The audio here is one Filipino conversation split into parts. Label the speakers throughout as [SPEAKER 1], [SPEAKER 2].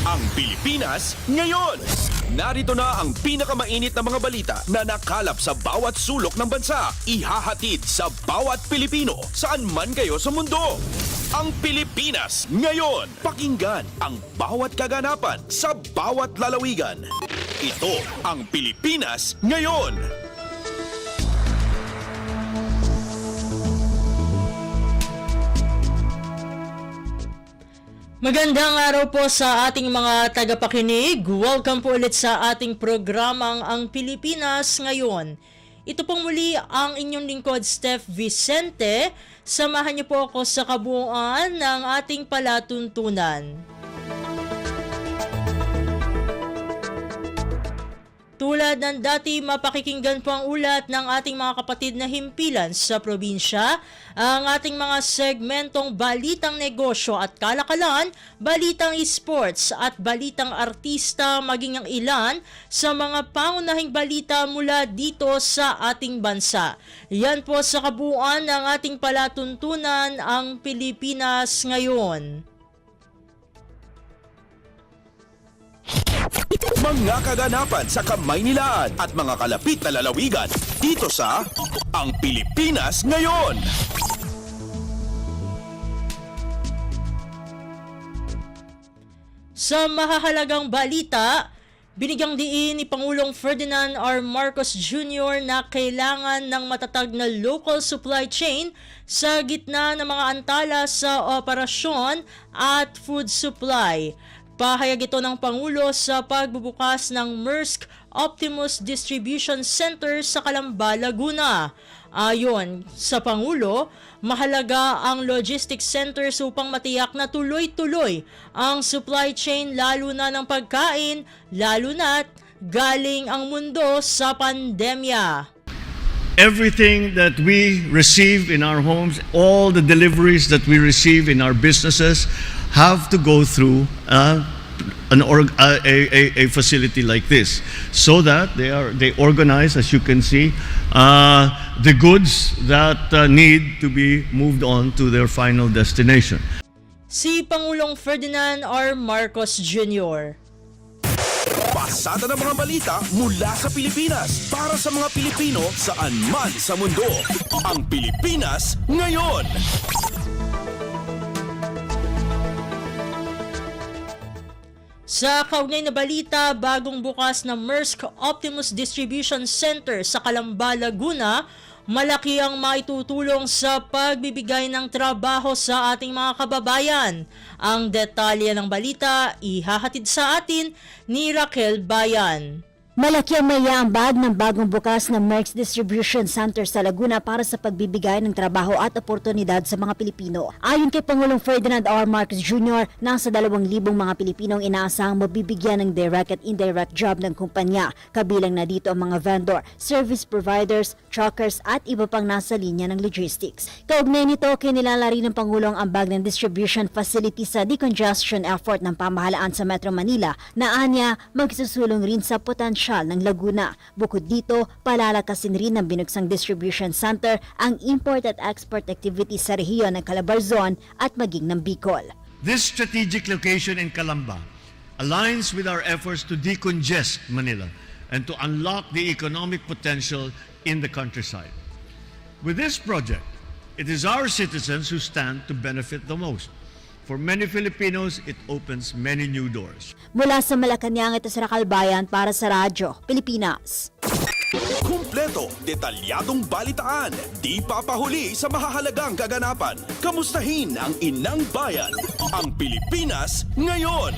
[SPEAKER 1] Ang Pilipinas ngayon. Narito na ang pinakamainit na mga balita na nakalap sa bawat sulok ng bansa. Ihahatid sa bawat Pilipino saan man kayo sa mundo. Ang Pilipinas ngayon. Pakinggan ang bawat kaganapan sa bawat lalawigan. Ito ang Pilipinas ngayon.
[SPEAKER 2] Magandang araw po sa ating mga tagapakinig. Welcome po ulit sa ating programang Ang Pilipinas Ngayon. Ito pong muli ang inyong lingkod, Steph Vicente. Samahan niyo po ako sa kabuuan ng ating palatuntunan. Tulad ng dati, mapakikinggan po ang ulat ng ating mga kapatid na himpilan sa probinsya, ang ating mga segmentong balitang negosyo at kalakalan, balitang esports at balitang artista, maging ang ilan sa mga pangunahing balita mula dito sa ating bansa. Yan po sa kabuuan ng ating palatuntunan, ang Pilipinas ngayon.
[SPEAKER 1] Mga kaganapan sa Kamaynilaan at mga kalapit na lalawigan dito sa Ang Pilipinas Ngayon.
[SPEAKER 2] Sa mahahalagang balita, binigyang diin ni Pangulong Ferdinand R. Marcos Jr. na kailangan ng matatag na local supply chain sa gitna ng mga antala sa operasyon at food supply. Pahayag ito ng Pangulo sa pagbubukas ng Maersk Optimus Distribution Center sa Calamba, Laguna. Ayon sa Pangulo, mahalaga ang logistics centers upang matiyak na tuloy-tuloy ang supply chain lalo na ng pagkain, lalo na't galing ang mundo sa pandemya.
[SPEAKER 3] Everything that we receive in our homes, all the deliveries that we receive in our businesses have to go through a facility like this, so that they organize, as you can see, the goods that need to be moved on to their final destination.
[SPEAKER 2] Si Pangulong Ferdinand R. Marcos Jr.
[SPEAKER 1] Pasada ng mga balita mula sa Pilipinas para sa mga Pilipino saan man sa mundo. Ang Pilipinas ngayon.
[SPEAKER 2] Sa kaugnay na balita, bagong bukas na Maersk Optimus Distribution Center sa Calamba, Laguna, malaki ang maitutulong sa pagbibigay ng trabaho sa ating mga kababayan. Ang detalye ng balita, ihahatid sa atin ni Raquel Bayan.
[SPEAKER 4] Malaki ang maiaambag ng bagong bukas na Maersk Distribution Center sa Laguna para sa pagbibigay ng trabaho at oportunidad sa mga Pilipino. Ayon kay Pangulong Ferdinand R. Marcos Jr., nasa 2,000 mga Pilipinong inaasahang mabibigyan ng direct at indirect job ng kumpanya. Kabilang na dito ang mga vendor, service providers, truckers at iba pang nasa linya ng logistics. Kaugnay nito, kinilala rin ng Pangulong ambag ng distribution facility sa decongestion effort ng pamahalaan sa Metro Manila na anya magsusulong rin sa potential ng Laguna. Bukod dito, palalakasin rin ng binuksang distribution center ang import at export activities sa rehiyon ng Calabarzon at maging ng Bicol.
[SPEAKER 3] This strategic location in Calamba aligns with our efforts to decongest Manila and to unlock the economic potential in the countryside. With this project, it is our citizens who stand to benefit the most. For many Filipinos, it opens many new doors.
[SPEAKER 4] Mula sa Malacanang, ito sa Rakalbayan para sa Radyo Pilipinas.
[SPEAKER 1] Kumpleto, detalyadong balitaan, di papahuli sa mahahalagang kaganapan. Kamustahin ang inang bayan, ang Pilipinas ngayon.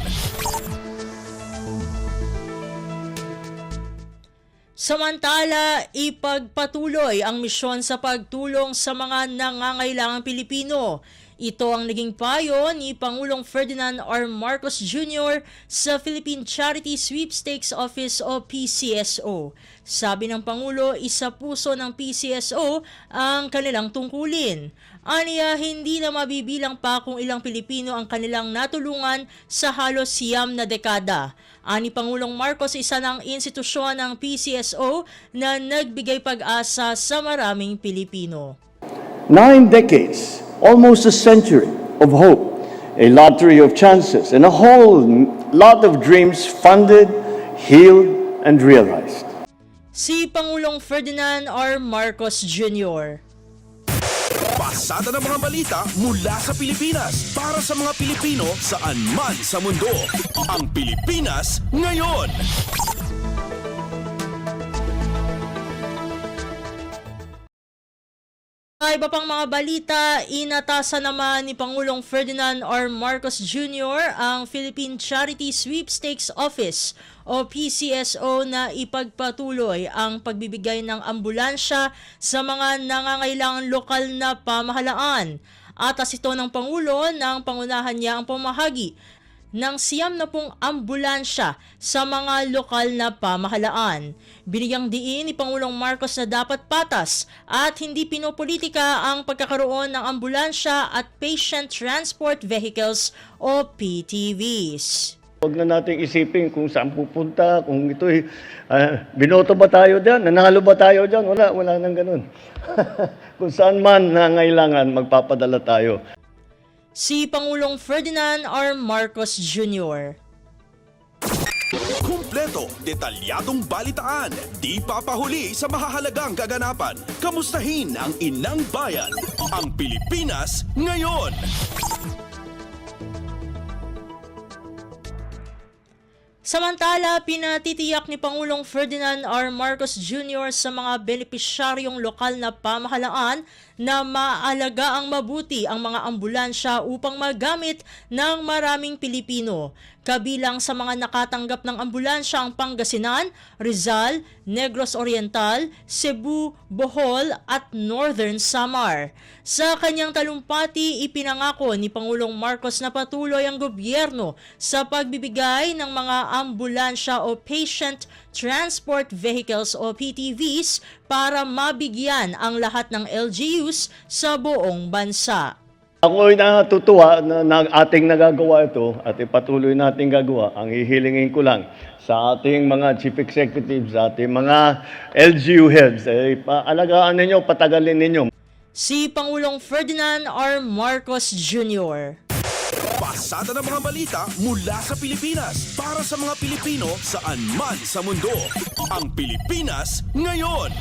[SPEAKER 2] Samantala, ipagpatuloy ang misyon sa pagtulong sa mga nangangailangang Pilipino. Ito ang naging payo ni Pangulong Ferdinand R. Marcos Jr. sa Philippine Charity Sweepstakes Office o PCSO. Sabi ng Pangulo, isa puso ng PCSO ang kanilang tungkulin. Aniya, hindi na mabibilang pa kung ilang Pilipino ang kanilang natulungan sa halos 9 na dekada. Ani Pangulong Marcos, isa ng institusyon ng PCSO na nagbigay pag-asa sa maraming Pilipino.
[SPEAKER 5] 9 decades, almost a century of hope a lottery of chances, and a whole lot of dreams funded, healed, and realized.
[SPEAKER 2] Si Pangulong Ferdinand R. Marcos Jr.
[SPEAKER 1] Pasada ng mga balita mula sa Pilipinas para sa mga Pilipino saan man sa mundo. Ang Pilipinas ngayon.
[SPEAKER 2] Sa iba pang mga balita, inatasan naman ni Pangulong Ferdinand R. Marcos Jr. ang Philippine Charity Sweepstakes Office o PCSO na ipagpatuloy ang pagbibigay ng ambulansya sa mga nangangailangang lokal na pamahalaan. Atas ito ng Pangulo nang pangunahan niya ang pamahagi ng 90 ambulansya sa mga lokal na pamahalaan. Binigyang diin ni Pangulong Marcos na dapat patas at hindi pinopolitika ang pagkakaroon ng ambulansya at patient transport vehicles o PTVs.
[SPEAKER 5] Huwag na nating isipin kung saan pupunta, kung ito'y binoto ba tayo dyan, nanalo ba tayo dyan, wala nang ganun. Kung saan man nangailangan, magpapadala tayo.
[SPEAKER 2] Si Pangulong Ferdinand R. Marcos Jr.
[SPEAKER 1] Kumpleto, detalyadong balitaan, di papahuli sa mahahalagang kaganapan. Kamustahin ang inang bayan, ang Pilipinas ngayon.
[SPEAKER 2] Samantala, pinatitiyak ni Pangulong Ferdinand R. Marcos Jr. sa mga benepisyaryong lokal na pamahalaan na maalaga ang mabuti ang mga ambulansya upang magamit ng maraming Pilipino. Kabilang sa mga nakatanggap ng ambulansya ang Pangasinan, Rizal, Negros Oriental, Cebu, Bohol at Northern Samar. Sa kanyang talumpati, ipinangako ni Pangulong Marcos na patuloy ang gobyerno sa pagbibigay ng mga ambulansya o Patient Transport Vehicles o PTVs para mabigyan ang lahat ng LGUs sa buong bansa.
[SPEAKER 5] Ako'y natutuwa na ating nagagawa ito at ipatuloy nating gagawa. Ang hihilingin ko lang sa ating mga chief executives, sa ating mga LGU heads, alagaan ninyo, patagalin ninyo.
[SPEAKER 2] Si Pangulong Ferdinand R. Marcos Jr.
[SPEAKER 1] Pasada ng mga balita mula sa Pilipinas para sa mga Pilipino saan man sa mundo. Ang Pilipinas ngayon.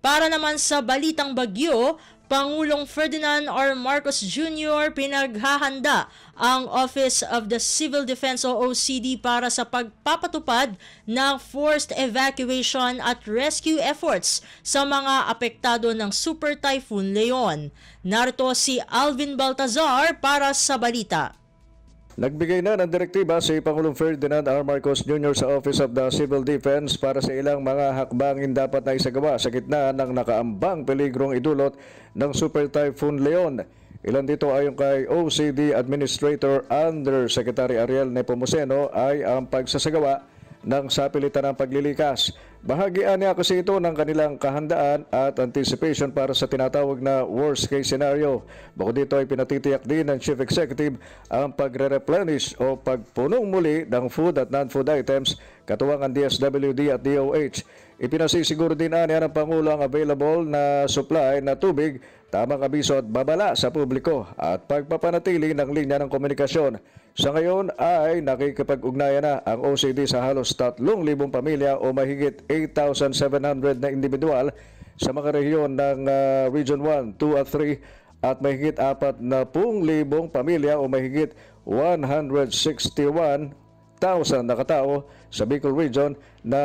[SPEAKER 2] Para naman sa balitang bagyo, Pangulong Ferdinand R. Marcos Jr. pinaghahanda ang Office of the Civil Defense o OCD para sa pagpapatupad ng forced evacuation at rescue efforts sa mga apektado ng Super Typhoon Leon. Narito si Alvin Baltazar para sa balita.
[SPEAKER 6] Nagbigay na ng direktiba si Pangulong Ferdinand R. Marcos Jr. sa Office of the Civil Defense para sa ilang mga hakbangin dapat na isagawa sa gitna ng nakaambang peligrong idulot ng Super Typhoon Leon. Ilan dito ayon kay OCD Administrator Undersecretary Ariel Nepomuceno ay ang pagsasagawa ng sapilitan ng paglilikas. Bahagian niya kasi ito ng kanilang kahandaan at anticipation para sa tinatawag na worst case scenario. Bukod dito ay pinatitiyak din ng Chief Executive ang pagre-replenish o pagpunong muli ng food at non-food items katuwang ang DSWD at DOH. Ipinasisiguro din niya ng Pangulo ang available na supply na tubig, tamang abiso at babala sa publiko at pagpapanatili ng linya ng komunikasyon. Sa ngayon ay nakikipag-ugnayan na ang OCD sa halos 3,000 pamilya o mahigit 8,700 na individual sa mga rehiyon ng Region 1, 2 at 3 at mahigit 40,000 pamilya o mahigit 161,000 na katao sa Bicol Region na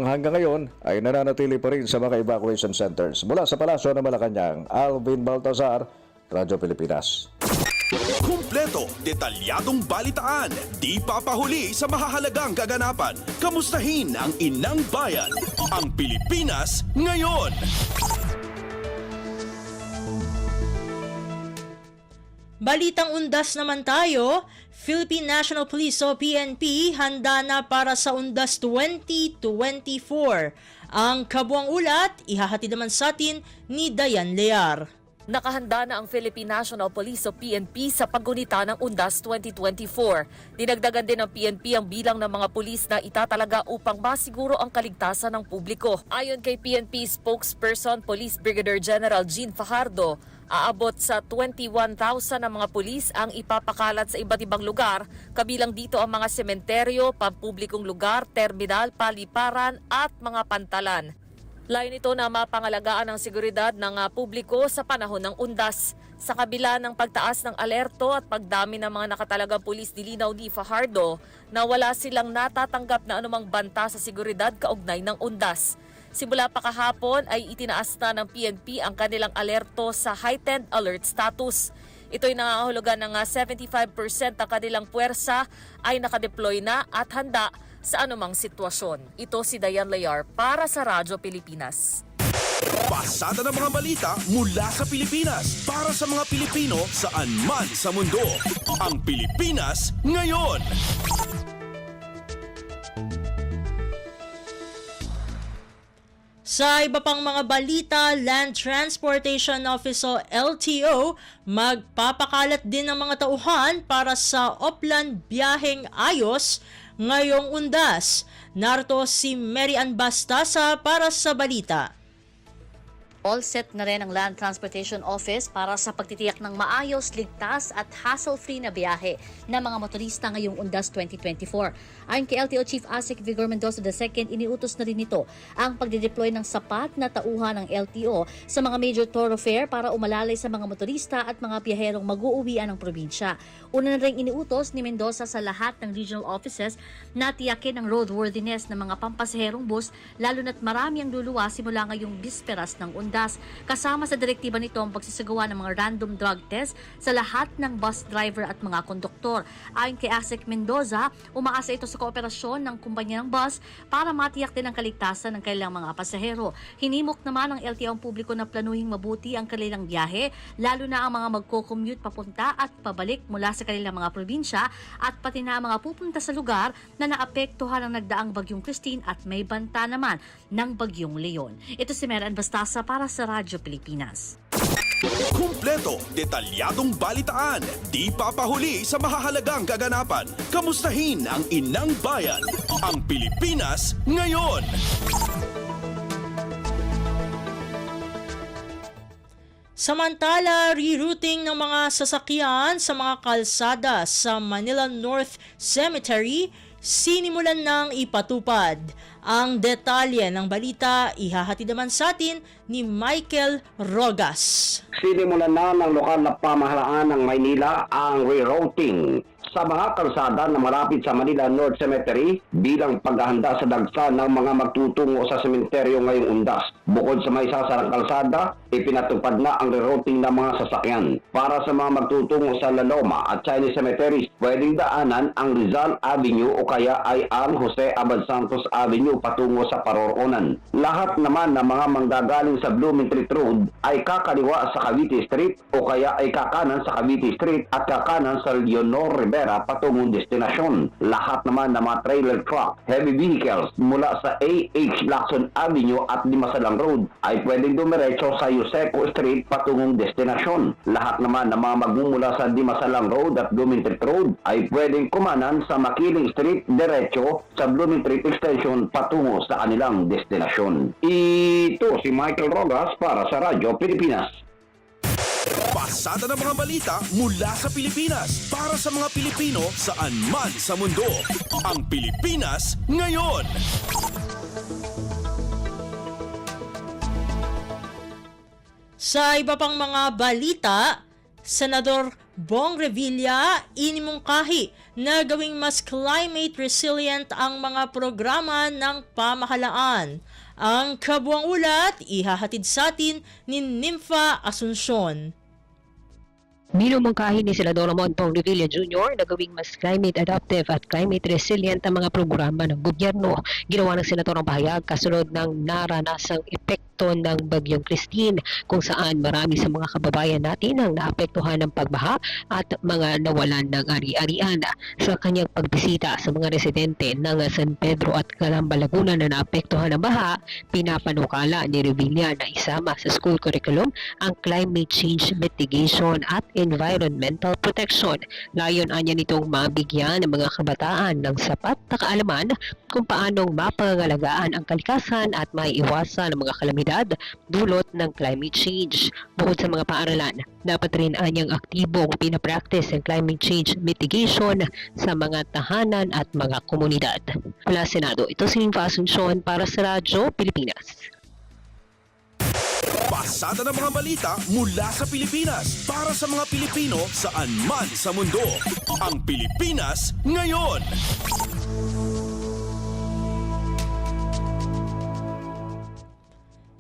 [SPEAKER 6] hanggang ngayon ay nananatili pa rin sa mga evacuation centers. Mula sa Palasyo ng Malacanang, Alvin Baltazar, Radyo Pilipinas.
[SPEAKER 1] Kumpleto, detalyadong balitaan, di papahuli sa mahahalagang kaganapan. Kamustahin ang inang bayan, ang Pilipinas ngayon.
[SPEAKER 2] Balitang undas naman tayo, Philippine National Police o PNP handa na para sa Undas 2024. Ang kabuang ulat, ihahatid naman sa atin ni Dayan Lear.
[SPEAKER 7] Nakahanda na ang Philippine National Police o PNP sa paggunita ng Undas 2024. Dinagdagan din ng PNP ang bilang ng mga pulis na itatalaga upang masiguro ang kaligtasan ng publiko. Ayon kay PNP spokesperson Police Brigadier General Jean Fajardo, Aabot sa 21,000 na mga pulis ang ipapakalat sa iba't ibang lugar, kabilang dito ang mga sementeryo, pampublikong lugar, terminal, paliparan at mga pantalan. Layo nito na mapangalagaan ang seguridad ng publiko sa panahon ng undas. Sa kabila ng pagtaas ng alerto at pagdami ng mga nakatalagang pulis, nilinaw ni Fajardo na wala silang natatanggap na anumang banta sa seguridad kaugnay ng undas. Simula pa kahapon ay itinaas na ng PNP ang kanilang alerto sa heightened alert status. Ito'y nangangahulugan ng 75% ng kanilang puwersa ay nakadeploy na at handa sa anumang sitwasyon. Ito si Dayan Layar para sa Radyo Pilipinas.
[SPEAKER 1] Pasada ng mga balita mula sa Pilipinas para sa mga Pilipino saan man sa mundo. Ang Pilipinas ngayon.
[SPEAKER 2] Sa iba pang mga balita, Land Transportation Office o LTO magpapakalat din ng mga tauhan para sa Oplan Biyaheng Ayos ngayong undas. Narito si Mary Ann Bastasa para sa balita.
[SPEAKER 8] All set na rin ang Land Transportation Office para sa pagtitiyak ng maayos, ligtas at hassle-free na biyahe ng mga motorista ngayong Undas 2024. Ayon kay LTO Chief ASEC Vigor Mendoza II, iniutos na rin ito ang pagdedeploy ng sapat na tauhan ng LTO sa mga major thoroughfare para umalalay sa mga motorista at mga biyaherong mag-uuwian ng probinsya. Una na rin iniutos ni Mendoza sa lahat ng regional offices na tiyakin ang roadworthiness ng mga pampasaherong bus, lalo na't marami ang luluwa simula ngayong bisperas ng Undas. Kasama sa direktiba nito ang pagsasagawa ng mga random drug test sa lahat ng bus driver at mga konduktor. Ayon kay ASEC Mendoza, umaasa ito sa kooperasyon ng kumpanya ng bus para matiyak din ang kaligtasan ng kanilang mga pasahero. Hinimok naman ng LTO ang publiko na planuhing mabuti ang kanilang biyahe, lalo na ang mga magko-commute papunta at pabalik mula sa kanilang mga probinsya at pati na ang mga pupunta sa lugar na naapektuhan ng nagdaang Bagyong Christine at may banta naman ng Bagyong Leon. Ito si Meran Bastasa para sa Radyo Pilipinas.
[SPEAKER 1] Kumpleto, detalyadong balitaan, di papahuli sa mahahalagang kaganapan. Kamustahin ang inang bayan, ang Pilipinas ngayon.
[SPEAKER 2] Samantala, rerouting ng mga sasakyan sa mga kalsada sa Manila North Cemetery sinimulan ng ipatupad. Ang detalye ng balita ihahatid naman sa atin ni Michael Rogas.
[SPEAKER 9] Sinimulan na ng lokal na pamahalaan ng Maynila ang rerouting sa mga kalsada na malapit sa Manila North Cemetery bilang paghahanda sa dagsa ng mga magtutungo sa sementeryo ngayong undas. Bukod sa may sasarang kalsada, ipinatupad na ang rerouting ng mga sasakyan. Para sa mga magtutungo sa La Loma at Chinese Cemeteries, pwedeng daanan ang Rizal Avenue o kaya ay ang Jose Abad Santos Avenue patungo sa Paroronan. Lahat naman ng mga manggagaling sa Blumentritt Road ay kakaliwa sa Cavite Street o kaya ay kakanan sa Cavite Street at kakanan sa Leonor Rivera patungong destinasyon. Lahat naman ng mga trailer truck, heavy vehicles mula sa A.H. Lacson Avenue at Dimasalang Road ay pwedeng dumiretso sa Josepo Street patungong destinasyon. Lahat naman ng mga magmumula sa Dimasalang Road at Blumentritt Road ay pwedeng kumanan sa Makiling Street diretso sa Blumentritt Extension patungo sa kanilang destinasyon. Ito si Michael Rogas para sa Radyo Pilipinas.
[SPEAKER 1] Pasada ng mga balita mula sa Pilipinas para sa mga Pilipino saan man sa mundo. Ang Pilipinas ngayon.
[SPEAKER 2] Sa iba pang mga balita, Senador Bong Revilla inimungkahi na gawing mas climate resilient ang mga programa ng pamahalaan. Ang kabuang ulat ihahatid sa atin ni Nympha Asuncion.
[SPEAKER 10] Minumungkahi ni Senador Ramon Bong Revilla Jr. na gawing mas climate adaptive at climate resilient ang mga programa ng gobyerno. Ginawa ng Senador ang pahayag kasunod ng naranasang epekto ng Bagyong Christine kung saan marami sa mga kababayan natin ang naapektuhan ng pagbaha at mga nawalan ng ari-arian. Sa kanyang pagbisita sa mga residente ng San Pedro at Calamba, Laguna na naapektuhan ng baha, pinapanukala ni Revilla na isama sa school curriculum ang climate change mitigation at environmental protection. Layon anya nitong mabigyan ng mga kabataan ng sapat na kaalaman kung paanong mapangalagaan ang kalikasan at maiiwasan ang mga kalamidad dulot ng climate change. Bukod sa mga paaralan, dapat rin anyang aktibong pinapractice ang climate change mitigation sa mga tahanan at mga komunidad. Mula Senado, ito si Ninfa Asuncion para sa Radyo Pilipinas.
[SPEAKER 1] Pasada ng mga balita mula sa Pilipinas para sa mga Pilipino saan man sa mundo. Ang Pilipinas ngayon.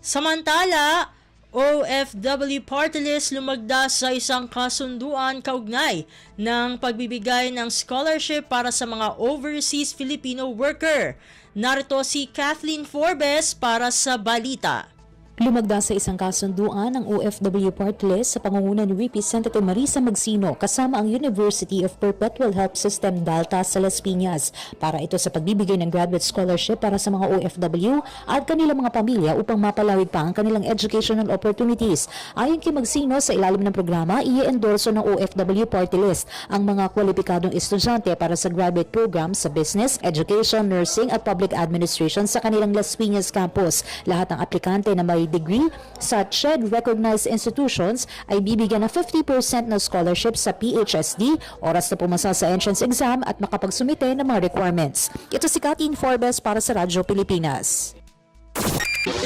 [SPEAKER 2] Samantala, OFW Party List lumagda sa isang kasunduan kaugnay ng pagbibigay ng scholarship para sa mga overseas Filipino worker. Narito si Kathleen Forbes para sa balita.
[SPEAKER 11] Lumagda sa isang kasunduan ang OFW Party List sa pangunguna ni Representative Marisa Magsino kasama ang University of Perpetual Help System Dalta sa Las Piñas para ito sa pagbibigay ng graduate scholarship para sa mga OFW at kanilang mga pamilya upang mapalawig pa ang kanilang educational opportunities. Ayon kay Magsino, sa ilalim ng programa, i-endorso ng OFW Party List ang mga kwalipikadong estudyante para sa graduate program sa business, education, nursing at public administration sa kanilang Las Piñas campus. Lahat ng aplikante na may degree sa CHED-recognized institutions ay bibigyan ng 50% na scholarship sa PHSD, oras na pumasa sa entrance exam at makapagsumite ng mga requirements. Ito si Kathleen Forbes para sa Radyo Pilipinas.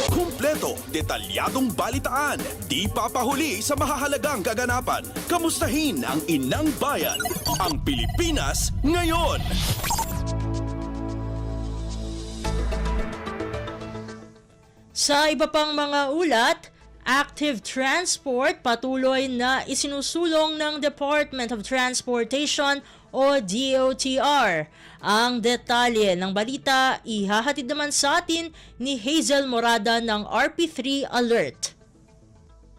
[SPEAKER 1] Kumpleto, detalyadong balitaan, di papahuli sa mahahalagang kaganapan. Kamustahin ang inang bayan, ang Pilipinas ngayon.
[SPEAKER 2] Sa iba pang mga ulat, Active Transport patuloy na isinusulong ng Department of Transportation o DOTR. Ang detalye ng balita ihahatid naman sa atin ni Hazel Morada ng RP3 Alert.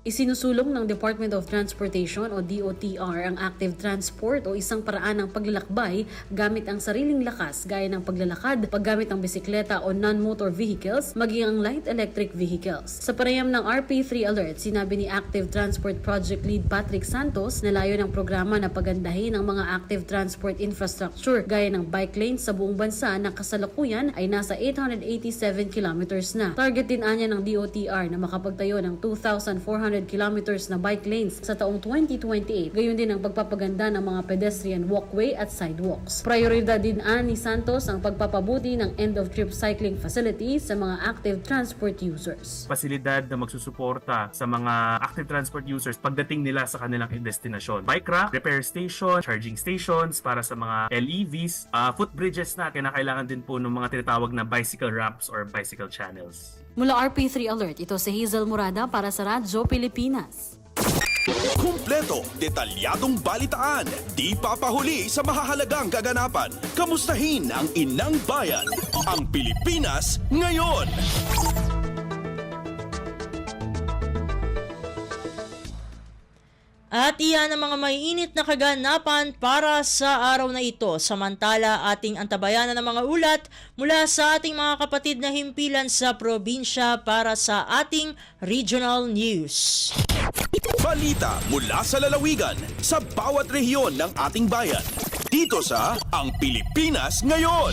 [SPEAKER 12] Isinusulong ng Department of Transportation o DOTR ang active transport o isang paraan ng paglalakbay gamit ang sariling lakas gaya ng paglalakad, paggamit ng bisikleta o non-motor vehicles, maging ang light electric vehicles. Sa panayam ng RP3 Alert, sinabi ni Active Transport Project Lead Patrick Santos na layo ng programa na pagandahin ang mga active transport infrastructure gaya ng bike lanes sa buong bansa na kasalukuyan ay nasa 887 kilometers na. Target din anya ng DOTR na makapagtayo ng 2,400 kilometers na bike lanes sa taong 2028. Gayon din ang pagpapaganda ng mga pedestrian walkway at sidewalks. Prioridad din ni Santos ang pagpapabuti ng end-of-trip cycling facilities sa mga active transport users.
[SPEAKER 13] Pasilidad na magsusuporta sa mga active transport users pagdating nila sa kanilang destinasyon. Bike rack, repair station, charging stations para sa mga LEVs, footbridges na kinakailangan din po ng mga tinatawag na bicycle ramps or bicycle channels.
[SPEAKER 12] Mula RP3 Alert, ito si Hazel Morada para sa Radyo Pilipinas.
[SPEAKER 1] Kumpleto, detalyadong balitaan, di papahuli sa mahahalagang kaganapan. Kamustahin ang inang bayan, ang Pilipinas ngayon.
[SPEAKER 2] At iyan ang mga maiinit na kaganapan para sa araw na ito. Samantala, ating antabayanan ng mga ulat mula sa ating mga kapatid na himpilan sa probinsya para sa ating regional news.
[SPEAKER 1] Balita mula sa lalawigan sa bawat rehiyon ng ating bayan. Dito sa Ang Pilipinas Ngayon.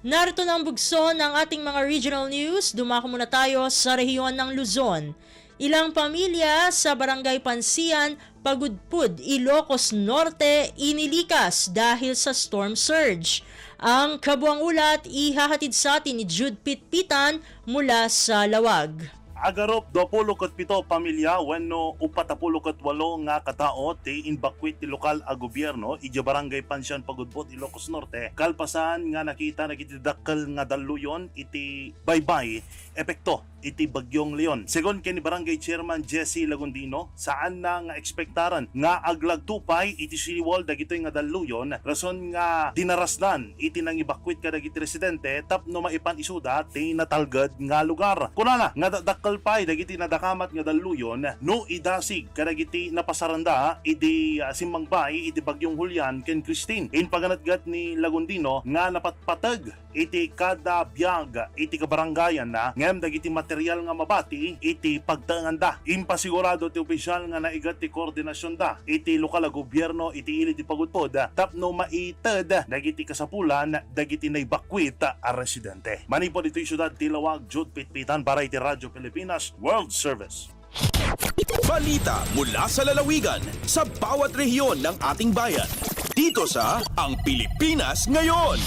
[SPEAKER 2] Narito na ang bugso ng ating mga regional news. Dumako muna tayo sa rehiyon ng Luzon. Ilang pamilya sa Barangay Pansian, Pagudpud, Ilocos Norte inilikas dahil sa storm surge. Ang kabuang ulat ihahatid sa atin ni Jude Pitpitan mula sa Lawag.
[SPEAKER 14] Agarop 27 pamilya wenno 48 nga katao ti inbakwit ti lokal a gobyerno ija Barangay Pansian Pagudpud Ilocos Norte kalpasan nga nakita nagitidakkel nga daluyon iti baybay epekto iti bagyong Leon. Segon kay ni Barangay Chairman Jesse Lagundino, saan na nga ekspektaran nga aglagtupay iti siliwal dagitoy nga daluyon rason nga dinarasdan iti nang ibakwit ka dagiti residente tapno maipan isuda ti natalged nga lugar. Kunana nga kalpay dagiti nadakamat nga daluyon no idasig kadagiti napasaranda iti simmangbay iti bagyong Julian ken Christine. In paganatgat ni Lagundino nga napatpatag iti kada biyag iti kabarangayan na ngem dagiti material nga mabati iti pagtanganda. Impasigurado ti opisyal nga naigat ti koordinasyon da iti lokal a gobyerno iti ili ti pagudpod tapno maited dagiti kasapulan dagiti naibakwit a residente. Manipod iti syudad Tilawag, Jude Pitpitan para iti Radyo Pilipinas World Service.
[SPEAKER 1] Balita mula sa lalawigan sa bawat rehiyon ng ating bayan. Dito sa Ang Pilipinas Ngayon.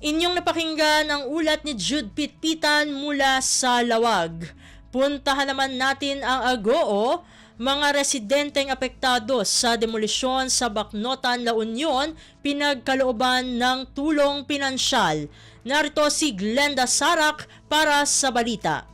[SPEAKER 2] Inyong napakinggan ang ulat ni Jude Pitpitan mula sa Lawag. Puntahan naman natin ang Agoo. Mga residenteng apektado sa demolisyon sa Bacnotan, La Union, pinagkalooban ng tulong pinansyal. Narito si Glenda Sarak para sa balita.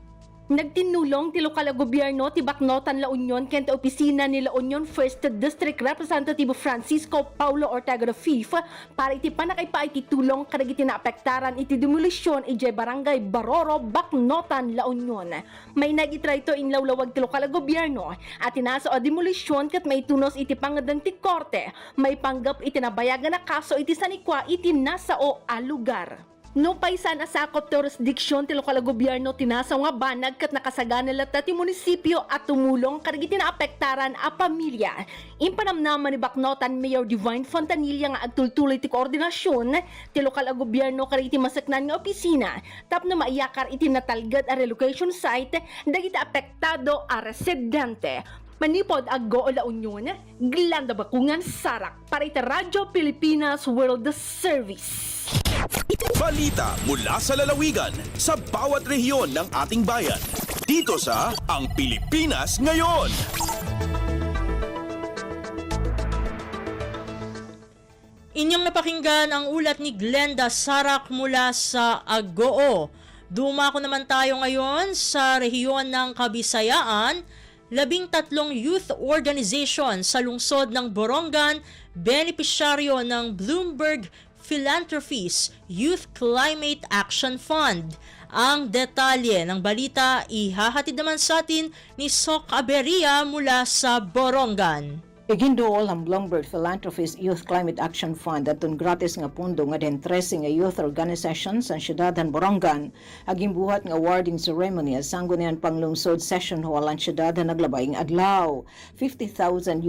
[SPEAKER 15] Nagtinulong ti lokal a gobyerno ti Bacnotan, La Union ken ti opisina ni La Union 1st District Representative Francisco Paulo Ortega V para iti panakaipa iti tulong kadagiti naapektaran iti demolisyon iti barangay Baroro, Bacnotan, La Union. May nagitry ito in lawlawag ti lokal a gobyerno at inaso a demolisyon ket may tunos iti pangadan ti korte. May panggap iti nabayagan na kaso iti sanikwa iti nasao a lugar. No paisan asakop jurisdiksyon ti lokal a gobyerno tinasaw nga banag ket nakasagana latta ti munisipyo at tumulong kadagiti naapektaran a pamilya. Impanamnaman ni Bacnotan Mayor Divine Fontanilla nga agtultuloy ti koordinasyon ti lokal a gobyerno kadagiti masaknan nga opisina tapno maiyakar iti natalged a relocation site dagiti apektado a residente. Manipod Agoo, La Union, Glenda Bakungan, Sarak para iti Radyo Pilipinas World Service.
[SPEAKER 1] Balita mula sa lalawigan sa bawat rehiyon ng ating bayan. Dito sa Ang Pilipinas Ngayon.
[SPEAKER 2] Inyong napakinggan ang ulat ni Glenda Sarak mula sa Agoo. Dumako naman tayo ngayon sa rehiyon ng Kabisayaan. 13 youth organization sa lungsod ng Borongan, benepisyaryo ng Bloomberg Philanthropies Youth Climate Action Fund. Ang detalye ng balita ihahatid naman sa atin ni Sok Aberia mula sa Borongan.
[SPEAKER 16] Igindool ang Bloomberg Philanthropies Youth Climate Action Fund atun gratis nga pundo nga den 13 nga youth organizations sa siyudadan Borongan. Aging buhat nga awarding ceremony as sanggunian panglungsod session hall ang siyudadan naglabayng adlaw. $50,000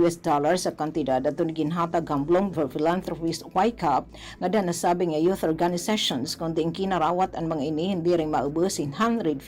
[SPEAKER 16] sa kantidad atun ginhatag ang Bloomberg Philanthropies YCAP nga dan nasabi nga youth organizations kundi ang kinarawat ang mga ini hindi rin maubos in 150,000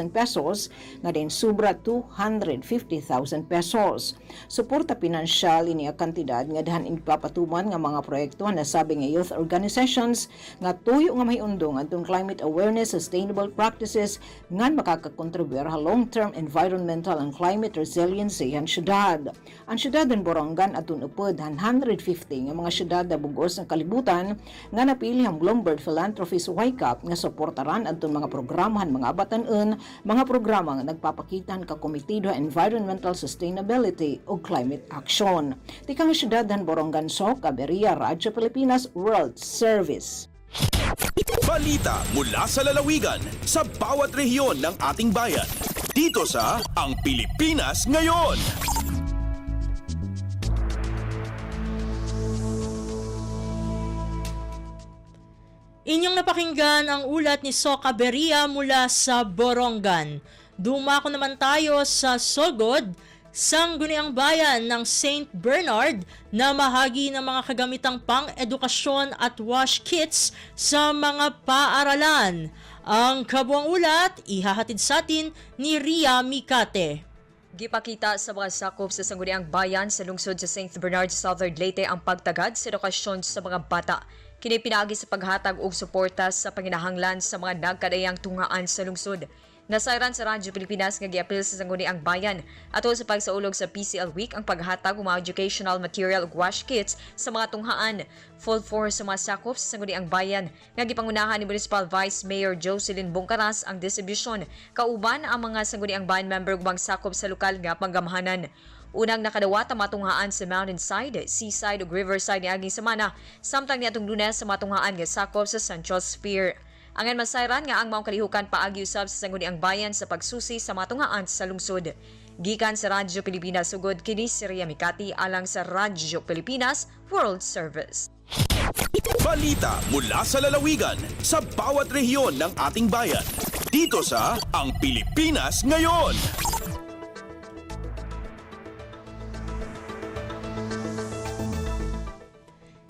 [SPEAKER 16] pesos nga den sobra 250,000 pesos. Suporta pinansyal ini ang kantidad nga dahan ipapatuman nga mga proyekto na sabi nga youth organizations nga tuyo nga may undong atong climate awareness, sustainable practices nga makakakontribuyar sa long-term environmental and climate resiliency ang syudad. Ang syudad ng Borongan atun upod 150 nga mga syudad na bugos ng kalibutan nga napili ang Bloomberg Philanthropies YCAP nga suportaran atong mga programahan mga abatanon, mga programa nga nagpapakitan ka komitido environmental sustainability o climate action. Tikang syudad ng Borongan, Sok Aberia, Radyo Pilipinas World Service.
[SPEAKER 1] Balita mula sa lalawigan sa bawat rehiyon ng ating bayan. Dito sa Ang Pilipinas Ngayon.
[SPEAKER 2] Inyong napakinggan ang ulat ni Sok Aberia mula sa Borongan. Dumako naman tayo sa Sogod, sangguniang bayan ng St. Bernard na mahagi ng mga kagamitang pang-edukasyon at wash kits sa mga paaralan. Ang kabuang ulat, ihahatid sa atin ni Ria Mikate.
[SPEAKER 17] Gipakita sa mga sakop sa sangguniang bayan sa lungsod sa St. Bernard, Southern Leyte ang pagtagad sa edukasyon sa mga bata. Kini pinagi sa paghatag og suporta sa panginahanglan sa mga nagkadayang tungaan sa lungsod. Nasairan sa Radyo Pilipinas nga giapil sa sangguniang bayan ato sa pagsaulog sa PCL Week ang paghatag og mga educational material ug wash kits sa mga tunghaan. Full force sa mga sakop sa sangguniang bayan nga gipangunahan ni Municipal Vice Mayor Jocelyn Bongkaras ang distribusyon kauban ang mga sangguniang bayan member ug mga sakop sa lokal nga panggamhanan. Unang nakadawat ang matunghaan sa Mountainside, Seaside ug Riverside ni aging semana, samtang niadtong Lunes sa matunghaan nga sakop sa Central Sphere. Angan masayran nga ang maong kalihukan paagi usab sa sangguniang bayan sa pagsusi sa matunghaan sa lungsod. Gikan sa Radyo Pilipinas sugod kini si Ria Mikati alang sa Radyo Pilipinas World Service.
[SPEAKER 1] Balita mula sa lalawigan sa bawat rehiyon ng ating bayan. Dito sa Ang Pilipinas Ngayon.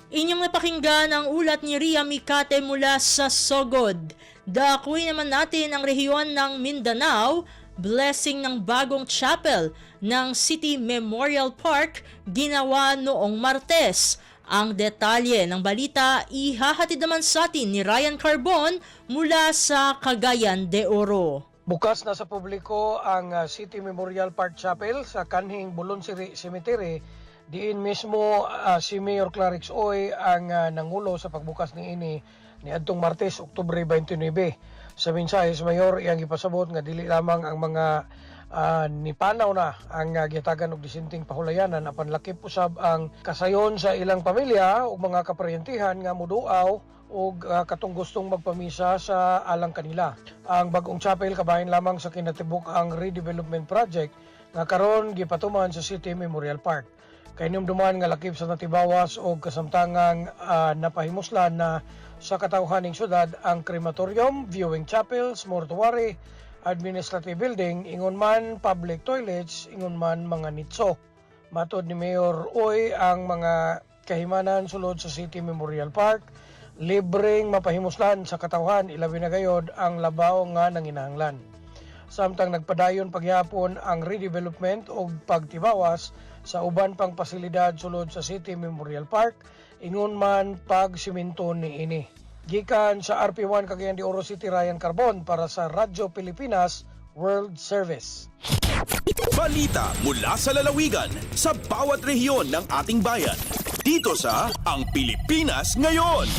[SPEAKER 2] Inyong napakinggan ang ulat ni Ria Mikate mula sa Sogod. Dakuin naman natin ang rehiyon ng Mindanao, blessing ng bagong chapel ng City Memorial Park ginawa noong Martes. Ang detalye ng balita ihahatid naman sa atin ni Ryan Carbon mula sa Cagayan de Oro.
[SPEAKER 18] Bukas na sa publiko ang City Memorial Park Chapel sa kanhing Bulon Cemetery. Diin mismo si Mayor Clarix Oy ang nangulo sa pagbukas ni ini ni adtong Martes, Oktubre 29. Sa mensahe sa Mayor, iyang ipasabot nga dili lamang ang mga nipanaw na ang gitagan og disenting pahulayanan apan lakip usab ang kasayon sa ilang pamilya ug mga kaparyentihan nga muduaw og katong gustong magpamisa sa alang kanila. Ang bagong chapel kabahin lamang sa kinatibuk ang redevelopment project nga karon gipatuman sa City Memorial Park. Kay numduman nga lakip sa natibawas o kasamtangang napahimuslan na sa katawhaning syudad ang crematorium, viewing chapels, mortuary, administrative building, ingon man public toilets, ingon man mga nitso. Matod ni Mayor Oy ang mga kahimanan sulod sa City Memorial Park, libreng mapahimuslan sa katawhan ilabi na gayod ang labaw nga nanginahanglan. Samtang nagpadayon pagyapon ang redevelopment o pagtibawas sa uban pang pasilidad sulod sa City Memorial Park, ingon man pagsiminto ni ini. Gikan sa RP1 Cagayan de Oro City, Ryan Carbon para sa Radyo Pilipinas World Service.
[SPEAKER 1] Balita mula sa lalawigan sa bawat rehiyon ng ating bayan. Dito sa Ang Pilipinas Ngayon.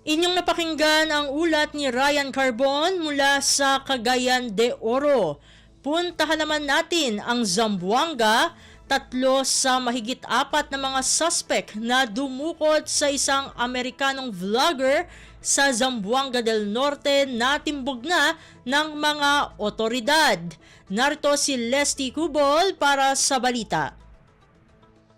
[SPEAKER 2] Inyong napakinggan ang ulat ni Ryan Carbon mula sa Cagayan de Oro. Puntahan naman natin ang Zamboanga. 3 sa mahigit 4 na mga suspect na dumukot sa isang Amerikanong vlogger sa Zamboanga del Norte na timbog na ng mga otoridad. Narito si Leslie Cubol para sa balita.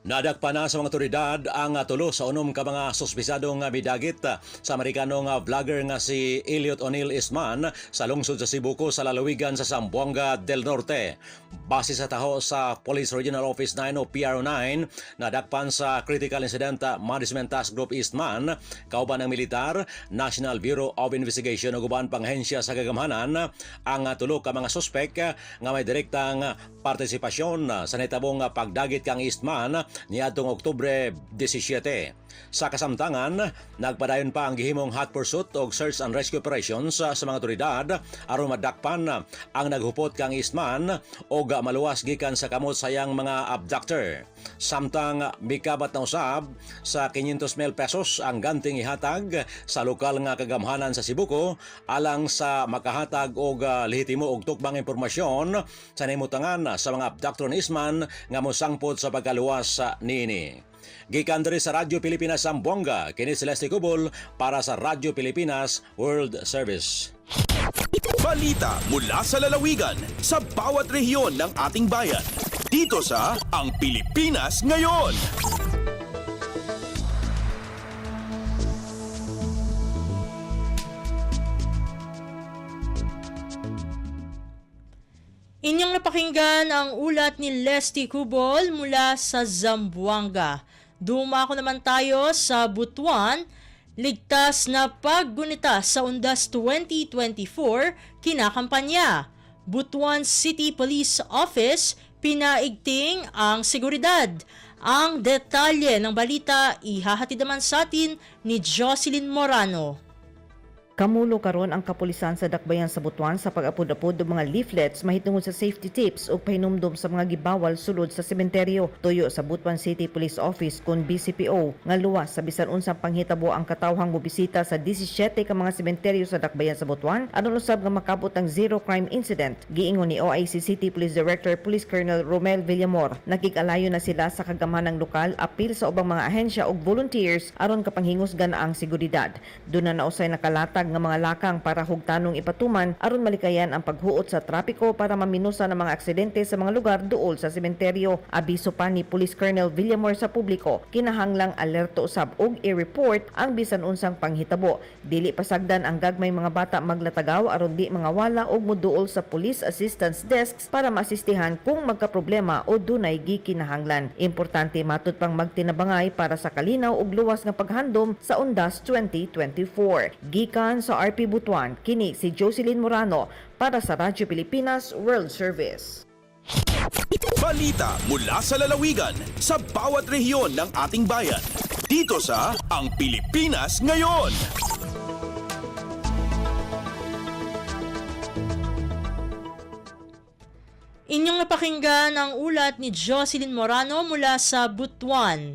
[SPEAKER 19] Nadakpa na sa mga otoridad ang tulo sa unom ka mga suspisadong midagit sa Amerikanong vlogger nga si Elliot O'Neill Isman sa lungsod sa Cebu sa lalawigan sa Zamboanga del Norte. Base sa taho sa Police Regional Office 9 o PRO9, nadakpan sa Critical Incident Management Task Group Eastman, kauban ng militar, National Bureau of Investigation ug uban pang ahensya sa kagamhanan ang tulo ka mga suspek nga may direktang partisipasyon sa nitabong pagdagit kang Eastman niadtong Oktubre 17. Sa kasamtangan, nagpadayon pa ang gihimong hot pursuit o search and rescue operations sa mga otoridad aron madakpan ang naghupot kang Eastman o maluwas gikan sa kamot sayang mga abductor. Samtang mikabat na usab sa 500,000 pesos ang ganting ihatag sa lokal nga kagamhanan sa Cebu alang sa makahatag og lehitimo og tukbang impormasyon sa nimutangan sa mga abductor ni Eastman nga mosangpot sa pagkaluwas niini. Gikan diri sa Radyo Pilipinas Zamboanga, kini si Leslie Cubol para sa Radyo Pilipinas World Service.
[SPEAKER 1] Balita mula sa lalawigan sa bawat rehiyon ng ating bayan. Dito sa Ang Pilipinas Ngayon.
[SPEAKER 2] Inyong napakinggan ang ulat ni Leslie Cubol mula sa Zamboanga. Dumako naman tayo sa Butuan. Ligtas na paggunita sa Undas 2024 kinakampanya. Butuan City Police Office pinaigting ang seguridad. Ang detalye ng balita ihahatid naman sa atin ni Jocelyn Morano.
[SPEAKER 20] Kamulo karon ang kapulisan sa Dakbayan sa Butuan sa pag-apod-apod ng mga leaflets mahitungod sa safety tips o pahinumdom sa mga gibawal sulod sa sementeryo. Tuyo sa Butuan City Police Office kun BCPO nga luwas sa bisan unsang panghitabo ang katawhang mobisita sa 17 ka mga sementeryo sa Dakbayan sa Butuan aron usab nga makabot ang zero crime incident. Giingon ni OIC City Police Director Police Colonel Romel Villamor, nakig-alayo na sila sa kagamhanang lokal apil sa ubang mga ahensya ug volunteers aron kapanghingusgan ang seguridad. Doon na nausay nakalatag nga mga lakang para hugtanong ipatuman aron malikayan ang paghuot sa trapiko para maminusa ng mga aksidente sa mga lugar duol sa sementeryo. Abiso pa ni Police Colonel Villamor sa publiko, kinahanglang alerto usab og i-report ang bisan unsang panghitabo. Dili pasagdan ang gagmay mga bata maglatagaw aron di mga wala og moduol sa Police Assistance Desks para maasistihan kung magkaproblema o dunay gikinahanglan. Importante matud pang magtinabangay para sa kalinaw ug luwas nga paghandom sa Undas 2024. Gikan sa RP Butuan, kini si Jocelyn Morano para sa Radyo Pilipinas World Service.
[SPEAKER 1] Balita mula sa lalawigan sa bawat rehiyon ng ating bayan. Dito sa Ang Pilipinas Ngayon.
[SPEAKER 2] Inyong napakinggan ang ulat ni Jocelyn Morano mula sa Butuan.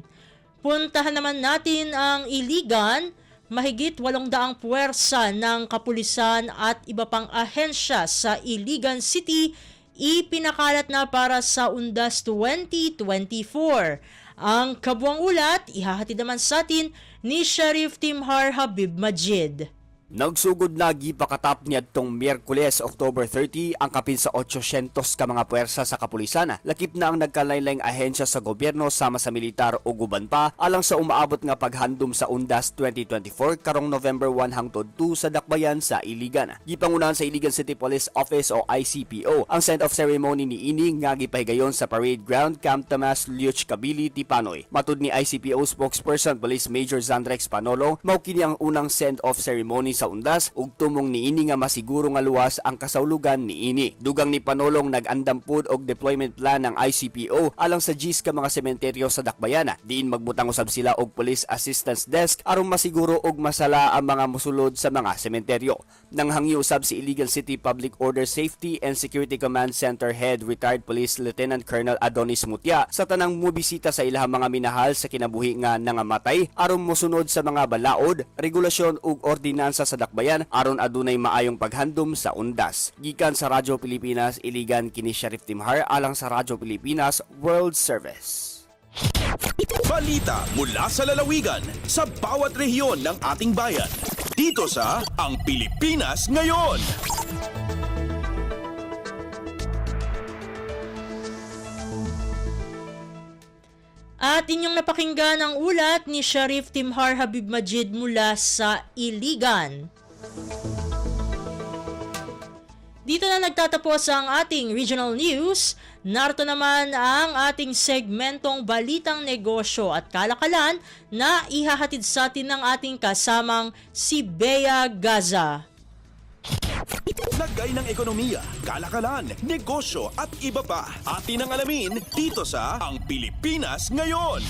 [SPEAKER 2] Puntahan naman natin ang Iligan. Mahigit 800 puwersa ng kapulisan at iba pang ahensya sa Iligan City ipinakalat na para sa Undas 2024. Ang kabuang ulat, ihahatid naman sa atin ni Sheriff Timhar Habib Majid.
[SPEAKER 21] Nagsugod na gipakatap niadtong Miyerkules, October 30 ang kapin sa 800 ka mga puwersa sa kapulisan. Lakip na ang nagkalain-laing ahensya sa gobyerno sama sa militar o guban pa alang sa umaabot nga paghandom sa Undas 2024 karong November 1 hangtod 2 sa Dakbayan sa Iligan. Gipangunahan sa Iligan City Police Office o ICPO ang send-off ceremony ni ini nga gipahigayon sa Parade Ground Camp Tomas Liuch Kabili, Tipanoy. Matud ni ICPO spokesperson Police Major Zandrex Panolo, mao kini ang unang send-off ceremony sa Undas ug tumong niini nga masiguro nga luwas ang kasawlugan niini. Dugang ni Panolong nag-andam pud og deployment plan ng ICPO alang sa 10 ka mga sementeryo sa Dakbayan. Diin magbutang usab sila og Police Assistance Desk aron masiguro og masala ang mga mosulod sa mga sementeryo. Nanghangyo usab si Iligan City Public Order Safety and Security Command Center Head Retired Police Lieutenant Colonel Adonis Mutia sa tanang mobisita sa ilahang mga minahal sa kinabuhi nga nangamatay aron mosunod sa mga balaod, regulasyon ug ordinansa sa Dakbayan aron adunay maayong paghandom sa Undas. Gikan sa Radyo Pilipinas, Iligan kini Sheriff Timhar alang sa Radyo Pilipinas World Service.
[SPEAKER 1] Balita mula sa lalawigan sa bawat rehiyon ng ating bayan. Dito sa Ang Pilipinas Ngayon.
[SPEAKER 2] At inyong napakinggan ang ulat ni Sheriff Timhar Habib Majid mula sa Iligan. Dito na nagtatapos ang ating regional news. Narito naman ang ating segmentong Balitang Negosyo at Kalakalan na ihahatid sa atin ng ating kasamang si Bea Gaza.
[SPEAKER 1] Lagay ng ekonomiya, kalakalan, negosyo at iba pa. Atin ang alamin dito sa Ang Pilipinas Ngayon.